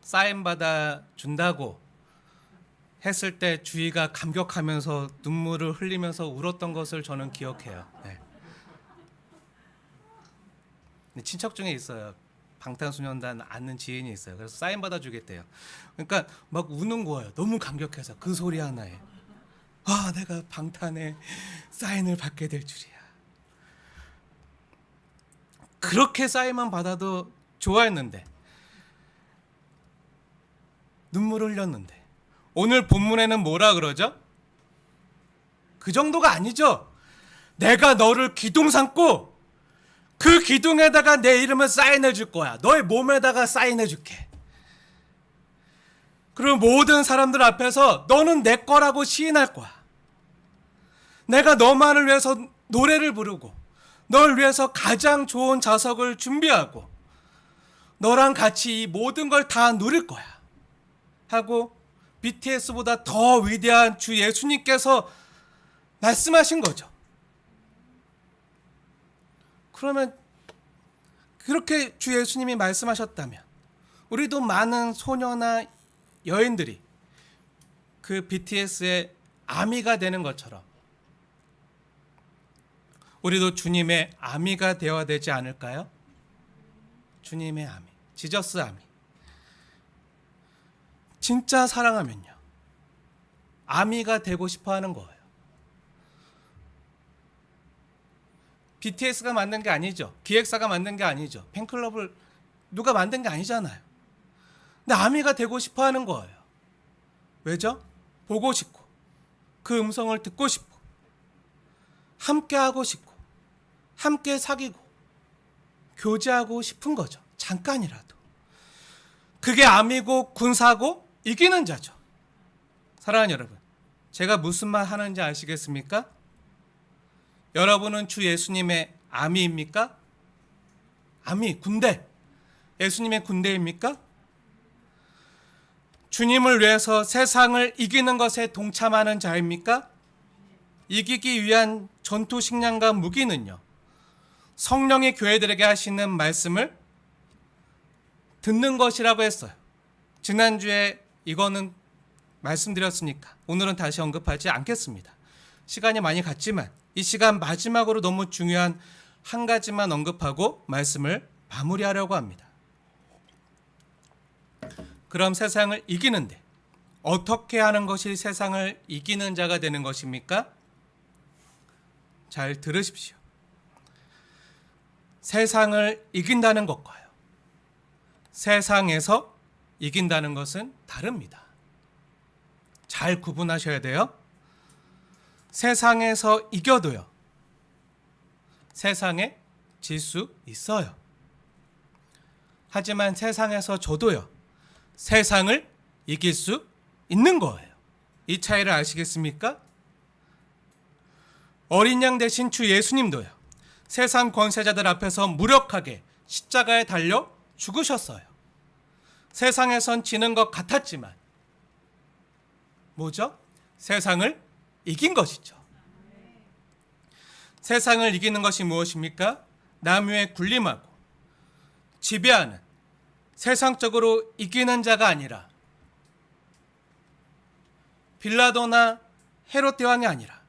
사인받아 준다고 했을 때 주위가 감격하면서 눈물을 흘리면서 울었던 것을 저는 기억해요. 네. 친척 중에 있어요. 방탄소년단 아는 지인이 있어요. 그래서 사인받아 주겠대요. 그러니까 막 우는 거예요. 너무 감격해서 그 소리 하나에. 내가 방탄의 사인을 받게 될 줄이야. 그렇게 사인만 받아도 좋아했는데, 눈물을 흘렸는데, 오늘 본문에는 뭐라 그러죠? 그 정도가 아니죠. 내가 너를 기둥 삼고 그 기둥에다가 내 이름을 사인해 줄 거야. 너의 몸에다가 사인해 줄게. 그리고 모든 사람들 앞에서 너는 내 거라고 시인할 거야. 내가 너만을 위해서 노래를 부르고 널 위해서 가장 좋은 좌석을 준비하고 너랑 같이 이 모든 걸 다 누릴 거야 하고 BTS보다 더 위대한 주 예수님께서 말씀하신 거죠. 그러면 그렇게 주 예수님이 말씀하셨다면 우리도 많은 소녀나 여인들이 그 BTS의 아미가 되는 것처럼 우리도 주님의 아미가 되어야 되지 않을까요? 주님의 아미, 지저스 아미. 진짜 사랑하면요, 아미가 되고 싶어 하는 거예요. BTS가 만든 게 아니죠. 기획사가 만든 게 아니죠. 팬클럽을 누가 만든 게 아니잖아요. 근데 아미가 되고 싶어 하는 거예요. 왜죠? 보고 싶고 그 음성을 듣고 싶고 함께 하고 싶고 함께 사귀고 교제하고 싶은 거죠. 잠깐이라도. 그게 암이고 군사고 이기는 자죠. 사랑하는 여러분, 제가 무슨 말 하는지 아시겠습니까? 여러분은 주 예수님의 아미입니까? 아미, 군대. 예수님의 군대입니까? 주님을 위해서 세상을 이기는 것에 동참하는 자입니까? 이기기 위한 전투 식량과 무기는요, 성령이 교회들에게 하시는 말씀을 듣는 것이라고 했어요. 지난주에 이거는 말씀드렸으니까 오늘은 다시 언급하지 않겠습니다. 시간이 많이 갔지만 이 시간 마지막으로 너무 중요한 한 가지만 언급하고 말씀을 마무리하려고 합니다. 그럼 세상을 이기는데 어떻게 하는 것이 세상을 이기는 자가 되는 것입니까? 잘 들으십시오. 세상을 이긴다는 것과요, 세상에서 이긴다는 것은 다릅니다. 잘 구분하셔야 돼요. 세상에서 이겨도요, 세상에 질 수 있어요. 하지만 세상에서 져도요, 세상을 이길 수 있는 거예요. 이 차이를 아시겠습니까? 어린 양 대신 주 예수님도요, 세상 권세자들 앞에서 무력하게 십자가에 달려 죽으셨어요. 세상에선 지는 것 같았지만 뭐죠? 세상을 이긴 것이죠. 세상을 이기는 것이 무엇입니까? 남 위에 군림하고 지배하는, 세상적으로 이기는 자가 아니라 빌라도나 헤롯 대왕이 아니라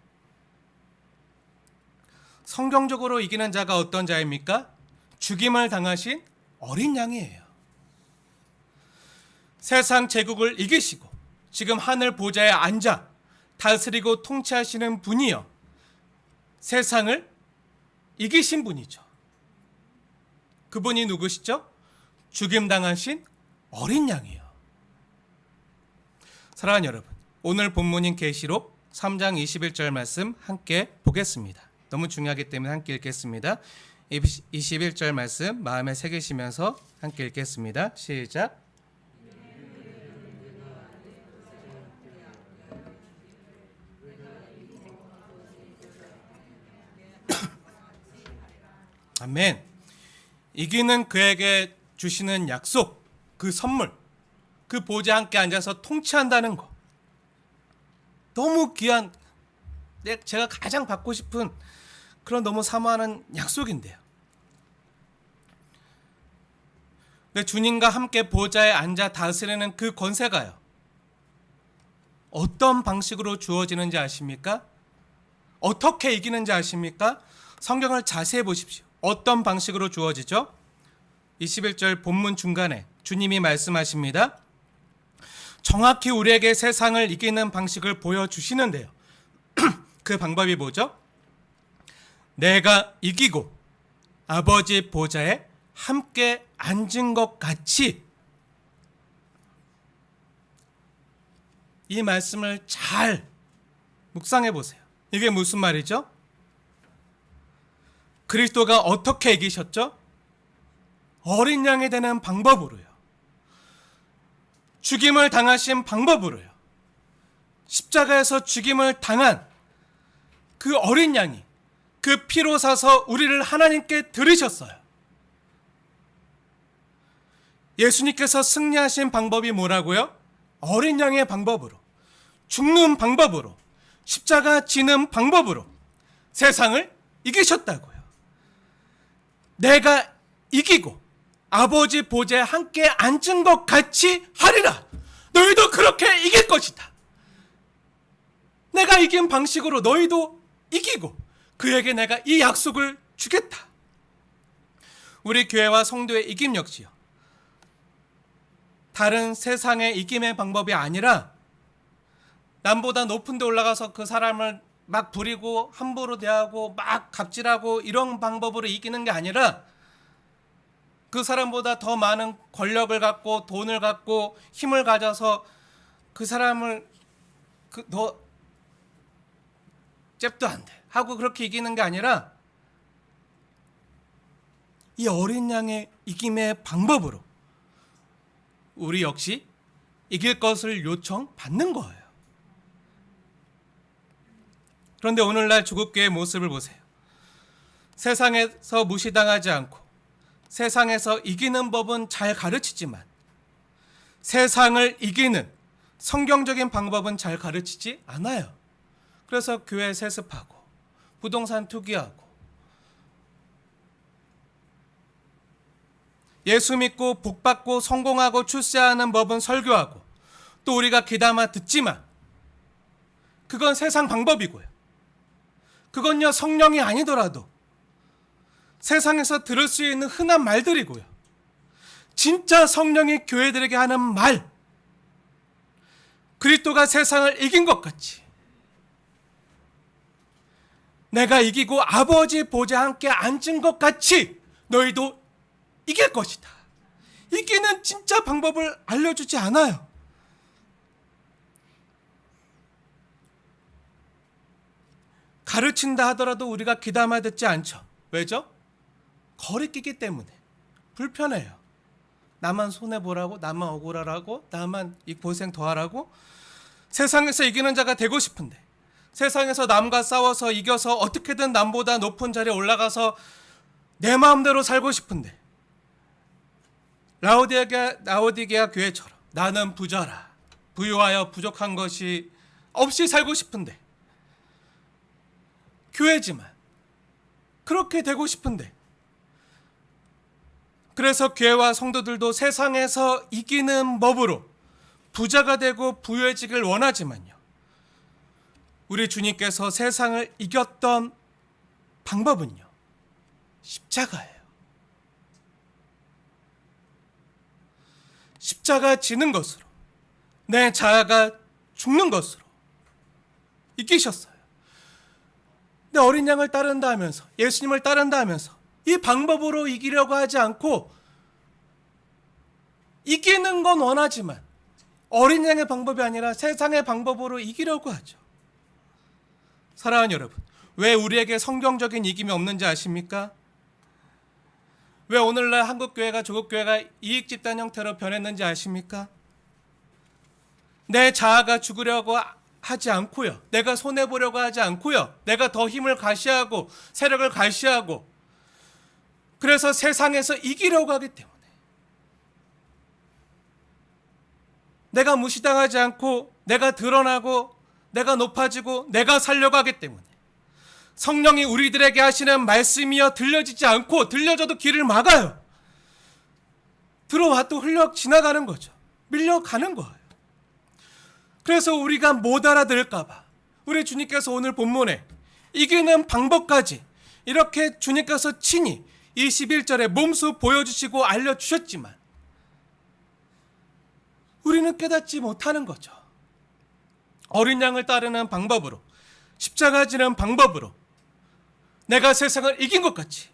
성경적으로 이기는 자가 어떤 자입니까? 죽임을 당하신 어린 양이에요. 세상 제국을 이기시고 지금 하늘 보좌에 앉아 다스리고 통치하시는 분이요, 세상을 이기신 분이죠. 그분이 누구시죠? 죽임당하신 어린 양이요. 사랑하는 여러분, 오늘 본문인 계시록 3장 21절 말씀 함께 보겠습니다. 너무 중요하기 때문에 함께 읽겠습니다. 21절 말씀 마음에 새기시면서 함께 읽겠습니다. 시작. 아멘. 이기는 그에게 주시는 약속, 그 선물, 그 보좌에 함께 앉아서 통치한다는 거, 너무 귀한, 제가 가장 받고 싶은 그런 너무 사모하는 약속인데요. 근데 주님과 함께 보좌에 앉아 다스리는 그 권세가요, 어떤 방식으로 주어지는지 아십니까? 어떻게 이기는지 아십니까? 성경을 자세히 보십시오. 어떤 방식으로 주어지죠? 21절 본문 중간에 주님이 말씀하십니다. 정확히 우리에게 세상을 이기는 방식을 보여주시는데요. 그 방법이 뭐죠? 내가 이기고 아버지 보좌에 함께 앉은 것 같이. 이 말씀을 잘 묵상해 보세요. 이게 무슨 말이죠? 그리스도가 어떻게 이기셨죠? 어린 양이 되는 방법으로요. 죽임을 당하신 방법으로요. 십자가에서 죽임을 당한 그 어린 양이 그 피로 사서 우리를 하나님께 드리셨어요. 예수님께서 승리하신 방법이 뭐라고요? 어린 양의 방법으로, 죽는 방법으로, 십자가 지는 방법으로 세상을 이기셨다고요. 내가 이기고 아버지 보좌에 함께 앉은 것 같이 하리라. 너희도 그렇게 이길 것이다. 내가 이긴 방식으로 너희도 이기고 그에게 내가 이 약속을 주겠다. 우리 교회와 성도의 이김 역시요, 다른 세상의 이김의 방법이 아니라 남보다 높은 데 올라가서 그 사람을 막 부리고 함부로 대하고 막 갑질하고 이런 방법으로 이기는 게 아니라 그 사람보다 더 많은 권력을 갖고 돈을 갖고 힘을 가져서 그 사람을 더 잽도 안 돼 하고 그렇게 이기는 게 아니라 이 어린 양의 이김의 방법으로 우리 역시 이길 것을 요청받는 거예요. 그런데 오늘날 조국교회의 모습을 보세요. 세상에서 무시당하지 않고 세상에서 이기는 법은 잘 가르치지만 세상을 이기는 성경적인 방법은 잘 가르치지 않아요. 그래서 교회 세습하고 부동산 투기하고 예수 믿고 복받고 성공하고 출세하는 법은 설교하고 또 우리가 귀담아 듣지만 그건 세상 방법이고요. 그건요 성령이 아니더라도 세상에서 들을 수 있는 흔한 말들이고요. 진짜 성령이 교회들에게 하는 말, 그리스도가 세상을 이긴 것 같이 내가 이기고 아버지 보좌 함께 앉은 것 같이 너희도 이길 것이다. 이기는 진짜 방법을 알려주지 않아요. 가르친다 하더라도 우리가 귀담아 듣지 않죠. 왜죠? 거리끼기 때문에. 불편해요. 나만 손해보라고, 나만 억울하라고, 나만 이 고생 더하라고. 세상에서 이기는 자가 되고 싶은데, 세상에서 남과 싸워서 이겨서 어떻게든 남보다 높은 자리에 올라가서 내 마음대로 살고 싶은데, 라오디게아 교회처럼 나는 부자라, 부유하여 부족한 것이 없이 살고 싶은데, 교회지만 그렇게 되고 싶은데, 그래서 교회와 성도들도 세상에서 이기는 법으로 부자가 되고 부유해지길 원하지만요, 우리 주님께서 세상을 이겼던 방법은요 십자가예요. 십자가 지는 것으로, 내 자아가 죽는 것으로 이기셨어요. 근데 어린 양을 따른다 하면서, 예수님을 따른다 하면서 이 방법으로 이기려고 하지 않고, 이기는 건 원하지만 어린 양의 방법이 아니라 세상의 방법으로 이기려고 하죠. 사랑하는 여러분, 왜 우리에게 성경적인 이김이 없는지 아십니까? 왜 오늘날 한국교회가 조국교회가 이익집단 형태로 변했는지 아십니까? 내 자아가 죽으려고 하지 않고요, 내가 손해보려고 하지 않고요, 내가 더 힘을 과시하고 세력을 과시하고, 그래서 세상에서 이기려고 하기 때문에, 내가 무시당하지 않고 내가 드러나고 내가 높아지고 내가 살려고 하기 때문에 성령이 우리들에게 하시는 말씀이여 들려지지 않고, 들려져도 길을 막아요. 들어와도 흘러 지나가는 거죠. 밀려가는 거예요. 그래서 우리가 못 알아들을까 봐 우리 주님께서 오늘 본문에 이기는 방법까지 이렇게 주님께서 친히 21절에 몸소 보여주시고 알려주셨지만 우리는 깨닫지 못하는 거죠. 어린 양을 따르는 방법으로, 십자가 지는 방법으로 내가 세상을 이긴 것 같이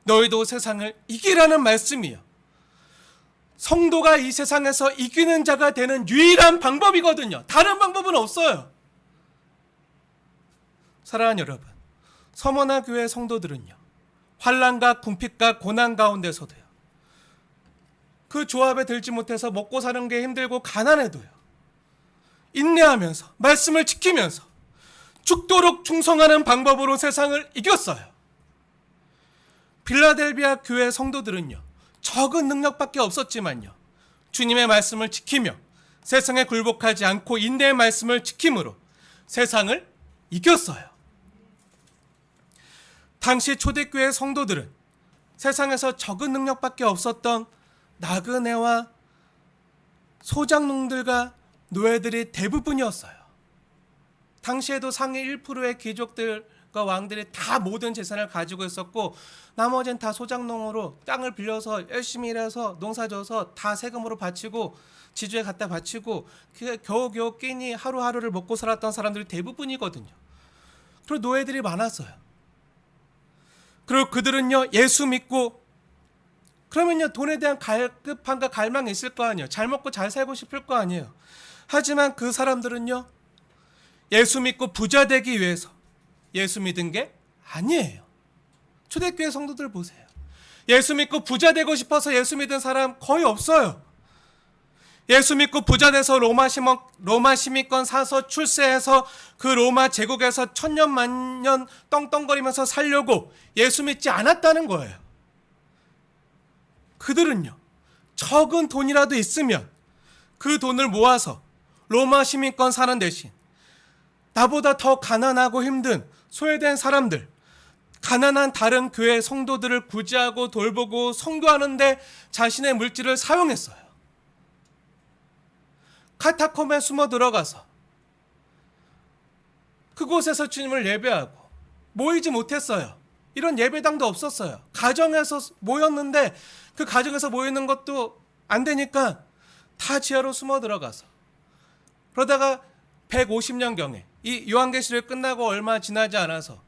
너희도 세상을 이기라는 말씀이요, 성도가 이 세상에서 이기는 자가 되는 유일한 방법이거든요. 다른 방법은 없어요. 사랑하는 여러분, 서머나 교회 성도들은요, 환난과 궁핍과 고난 가운데서도요, 그 조합에 들지 못해서 먹고 사는 게 힘들고 가난해도요, 인내하면서 말씀을 지키면서 죽도록 충성하는 방법으로 세상을 이겼어요. 필라델비아 교회 성도들은요, 적은 능력밖에 없었지만요, 주님의 말씀을 지키며 세상에 굴복하지 않고 인내의 말씀을 지킴으로 세상을 이겼어요. 당시 초대교회 성도들은 세상에서 적은 능력밖에 없었던 나그네와 소장농들과 노예들이 대부분이었어요. 당시에도 상위 1%의 귀족들과 왕들이 다 모든 재산을 가지고 있었고, 나머지는 다 소장농으로 땅을 빌려서 열심히 일해서 농사져서 다 세금으로 바치고 지주에 갖다 바치고 겨우겨우 끼니 하루하루를 먹고 살았던 사람들이 대부분이거든요. 그리고 노예들이 많았어요. 그리고 그들은요, 예수 믿고, 그러면요 돈에 대한 갈급함과 갈망이 있을 거 아니에요. 잘 먹고 잘 살고 싶을 거 아니에요. 하지만 그 사람들은요, 예수 믿고 부자 되기 위해서 예수 믿은 게 아니에요. 초대교회 성도들 보세요. 예수 믿고 부자 되고 싶어서 예수 믿은 사람 거의 없어요. 예수 믿고 부자 돼서 로마 시민권 사서 출세해서 그 로마 제국에서 천년 만년 떵떵거리면서 살려고 예수 믿지 않았다는 거예요. 그들은요, 적은 돈이라도 있으면 그 돈을 모아서 로마 시민권 사는 대신 나보다 더 가난하고 힘든 소외된 사람들, 가난한 다른 교회 성도들을 구제하고 돌보고 선교하는데 자신의 물질을 사용했어요. 카타콤에 숨어 들어가서 그곳에서 주님을 예배하고 모이지 못했어요. 이런 예배당도 없었어요. 가정에서 모였는데 그 가정에서 모이는 것도 안 되니까 다 지하로 숨어 들어가서 그러다가 150년경에 이 요한계시록 끝나고 얼마 지나지 않아서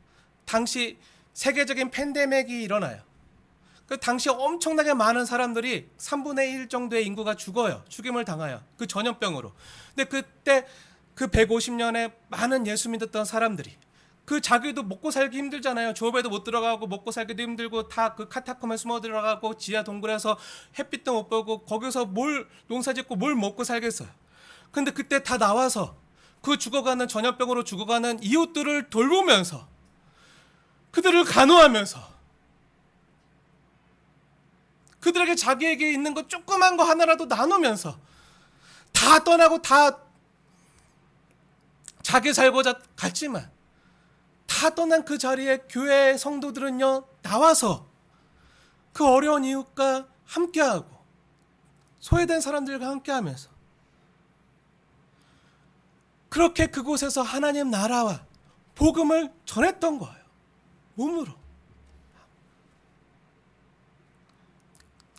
당시 세계적인 팬데믹이 일어나요. 그 당시 엄청나게 많은 사람들이 3분의 1 정도의 인구가 죽어요. 죽임을 당해요. 그 전염병으로. 근데 그때 그 150년에 많은 예수 믿었던 사람들이 그 자기도 먹고 살기 힘들잖아요. 조업에도 못 들어가고 먹고 살기도 힘들고 다 그 카타콤에 숨어 들어가고 지하 동굴에서 햇빛도 못 보고 거기서 뭘 농사짓고 뭘 먹고 살겠어요. 근데 그때 다 나와서 그 죽어가는 전염병으로 죽어가는 이웃들을 돌보면서 그들을 간호하면서 그들에게 자기에게 있는 것 조그만 거 하나라도 나누면서 다 떠나고 다 자기 살고자 갔지만 다 떠난 그 자리에 교회 성도들은요 나와서 그 어려운 이웃과 함께하고 소외된 사람들과 함께하면서 그렇게 그곳에서 하나님 나라와 복음을 전했던 거예요. 몸으로.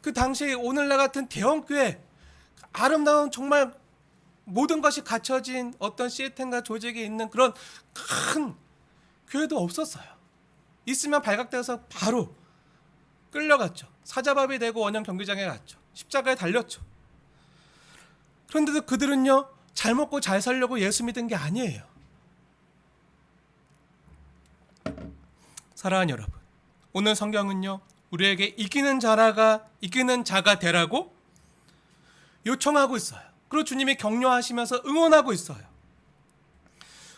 그 당시 오늘날 같은 대형교회 아름다운 정말 모든 것이 갖춰진 어떤 시스템과 조직이 있는 그런 큰 교회도 없었어요. 있으면 발각돼서 바로 끌려갔죠. 사자밥이 되고 원형 경기장에 갔죠. 십자가에 달렸죠. 그런데도 그들은요 잘 먹고 잘 살려고 예수 믿은 게 아니에요. 사랑하는 여러분, 오늘 성경은요 우리에게 이기는 자가 되라고 요청하고 있어요. 그리고 주님이 격려하시면서 응원하고 있어요.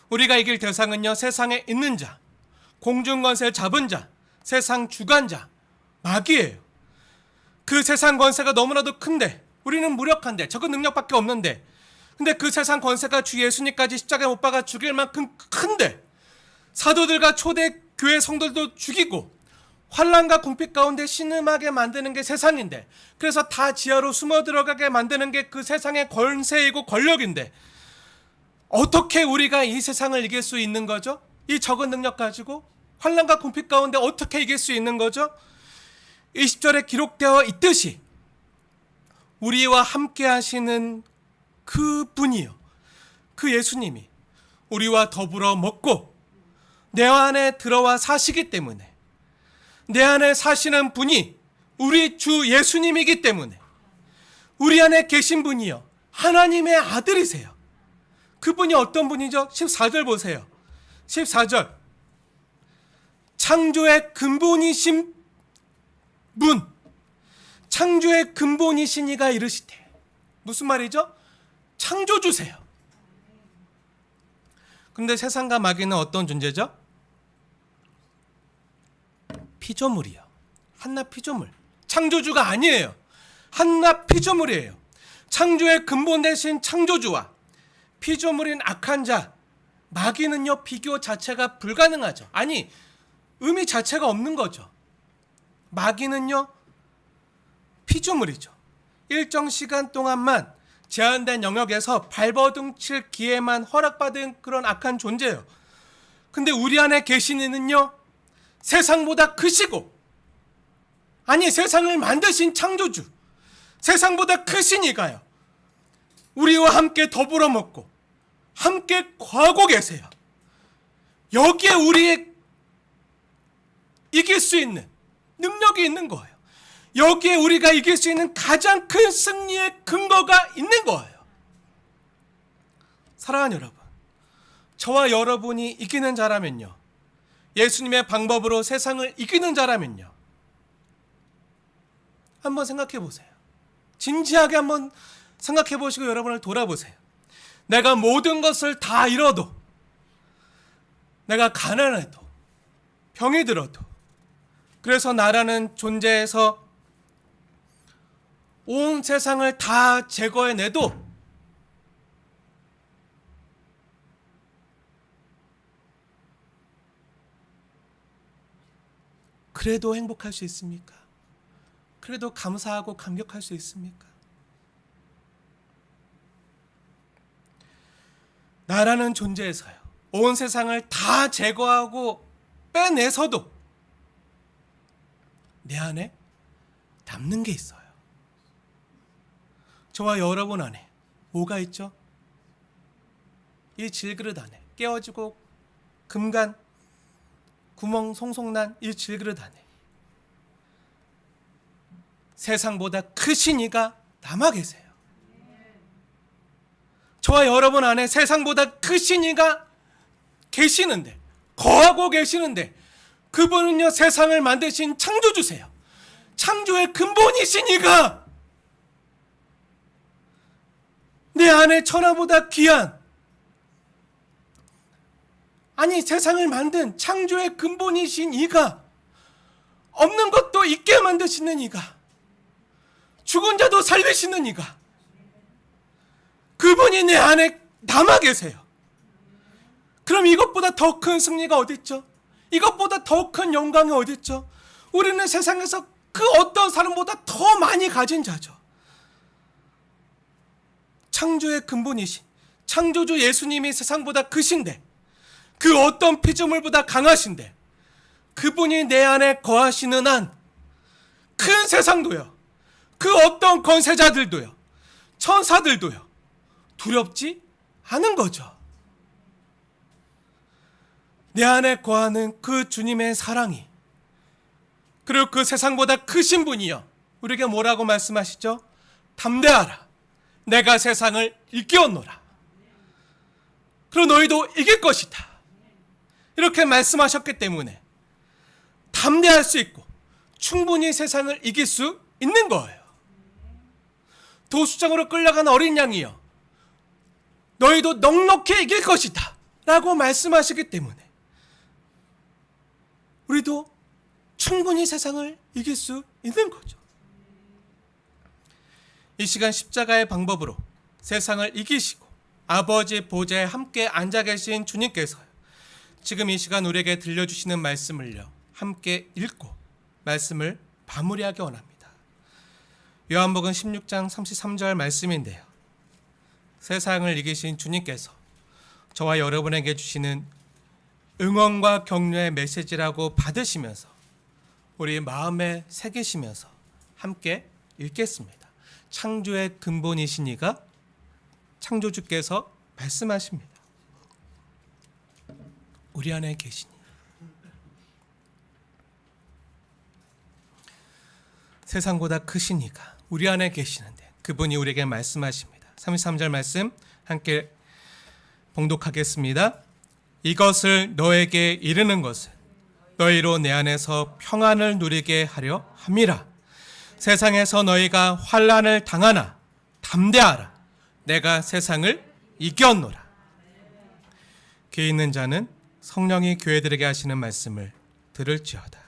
우리가 이길 대상은요 세상에 있는 자, 공중권세를 잡은 자, 세상 주관자, 마귀예요. 그 세상 권세가 너무나도 큰데 우리는 무력한데 적은 능력밖에 없는데 근데 그 세상 권세가 주 예수님까지 십자가에 못 박아 죽일 만큼 큰데 사도들과 초대 교회 성도들도 죽이고 환난과 궁핍 가운데 신음하게 만드는 게 세상인데 그래서 다 지하로 숨어 들어가게 만드는 게 그 세상의 권세이고 권력인데 어떻게 우리가 이 세상을 이길 수 있는 거죠? 이 적은 능력 가지고 환난과 궁핍 가운데 어떻게 이길 수 있는 거죠? 20절에 기록되어 있듯이 우리와 함께 하시는 그 분이요 그 예수님이 우리와 더불어 먹고 내 안에 들어와 사시기 때문에 내 안에 사시는 분이 우리 주 예수님이기 때문에 우리 안에 계신 분이요 하나님의 아들이세요. 그분이 어떤 분이죠? 14절 보세요. 14절 창조의 근본이신 분, 창조의 근본이신 이가 이르시되 무슨 말이죠? 창조주세요. 근데 세상과 마귀는 어떤 존재죠? 피조물이요. 한낱 피조물. 창조주가 아니에요. 한낱 피조물이에요. 창조의 근본 대신 창조주와 피조물인 악한 자, 마귀는요 비교 자체가 불가능하죠. 아니 의미 자체가 없는 거죠. 마귀는요 피조물이죠. 일정 시간 동안만 제한된 영역에서 발버둥칠 기회만 허락받은 그런 악한 존재예요. 근데 우리 안에 계신 이는요 세상보다 크시고 아니 세상을 만드신 창조주 세상보다 크신 이가요 우리와 함께 더불어 먹고 함께 거하고 계세요. 여기에 우리의 이길 수 있는 능력이 있는 거예요. 여기에 우리가 이길 수 있는 가장 큰 승리의 근거가 있는 거예요. 사랑하는 여러분, 저와 여러분이 이기는 자라면요 예수님의 방법으로 세상을 이기는 자라면요, 한번 생각해 보세요. 진지하게 한번 생각해 보시고 여러분을 돌아보세요. 내가 모든 것을 다 잃어도, 내가 가난해도, 병이 들어도, 그래서 나라는 존재에서 온 세상을 다 제거해내도 그래도 행복할 수 있습니까? 그래도 감사하고 감격할 수 있습니까? 나라는 존재에서요, 온 세상을 다 제거하고 빼내서도 내 안에 남는 게 있어요. 저와 여러분 안에 뭐가 있죠? 이 질그릇 안에, 깨어지고 금간 구멍 송송 난 이 질그릇 안에 세상보다 크신 이가 남아 계세요. 저와 여러분 안에 세상보다 크신 이가 계시는데, 거하고 계시는데, 그분은요, 세상을 만드신 창조주세요. 창조의 근본이신 이가 내 안에 천하보다 귀한, 아니 세상을 만든 창조의 근본이신 이가, 없는 것도 있게 만드시는 이가, 죽은 자도 살리시는 이가, 그분이 내 안에 남아 계세요. 그럼 이것보다 더 큰 승리가 어디 있죠? 이것보다 더 큰 영광이 어디 있죠? 우리는 세상에서 그 어떤 사람보다 더 많이 가진 자죠. 창조의 근본이신 창조주 예수님이 세상보다 크신데, 그 어떤 피조물보다 강하신데, 그분이 내 안에 거하시는 한 큰 세상도요, 그 어떤 권세자들도요, 천사들도요 두렵지 않은 거죠. 내 안에 거하는 그 주님의 사랑이, 그리고 그 세상보다 크신 분이요, 우리에게 뭐라고 말씀하시죠? 담대하라, 내가 세상을 이기었노라. 그리고 너희도 이길 것이다. 이렇게 말씀하셨기 때문에 담대할 수 있고 충분히 세상을 이길 수 있는 거예요. 도수장으로 끌려간 어린 양이요, 너희도 넉넉히 이길 것이다 라고 말씀하시기 때문에 우리도 충분히 세상을 이길 수 있는 거죠. 이 시간 십자가의 방법으로 세상을 이기시고 아버지 보좌에 함께 앉아 계신 주님께서 지금 이 시간 우리에게 들려주시는 말씀을요, 함께 읽고 말씀을 마무리하기 원합니다. 요한복음 16장 33절 말씀인데요, 세상을 이기신 주님께서 저와 여러분에게 주시는 응원과 격려의 메시지라고 받으시면서 우리 마음에 새기시면서 함께 읽겠습니다. 창조의 근본이신 이가, 창조주께서 말씀하십니다. 우리 안에 계시니, 세상보다 크신 이가 우리 안에 계시는데 그분이 우리에게 말씀하십니다. 33절 말씀 함께 봉독하겠습니다. 이것을 너에게 이르는 것은 너희로 내 안에서 평안을 누리게 하려 함이라. 세상에서 너희가 환난을 당하나 담대하라, 내가 세상을 이겼노라. 귀 있는 자는 성령이 교회들에게 하시는 말씀을 들을지어다.